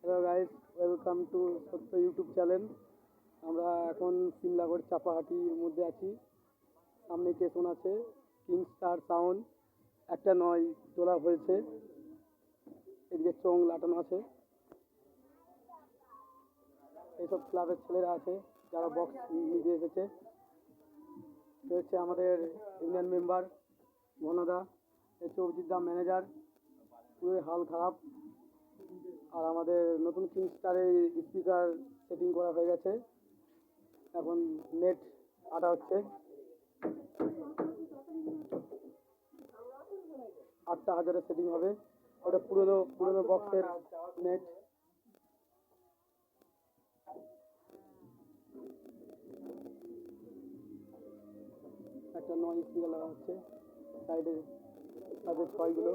Hello guys, welcome to সত্য YouTube channel. আমরা এখন সিমলাগড় চাপাহাটির মধ্যে আছি। সামনে স্টেশন আছে, কিংস্টার সাউন্ড। একটা নয় তোলা হয়েছে, এদিকে চোং লাটানো আছে। এইসব ক্লাবের ছেলেরা আছে যারা বক্স নিতে এসেছে। এ হচ্ছে আমাদের ইউনিয়ন মেম্বার ঘনদা, এ হচ্ছে অভিজিৎ দা ম্যানেজার। পুরোই হাল খারাপ। আর আমাদের নতুন কিংস্টারের স্পিকার সেটিং করা হয়ে গেছে, এখন নেট আটা হচ্ছে। 8,000 সেটিং হবে, ওটা পুরোনো পুরোনো বক্সের নেট। একটা নয় স্পিকার লাগা হচ্ছে সাইডে, তাদের ছয়গুলো।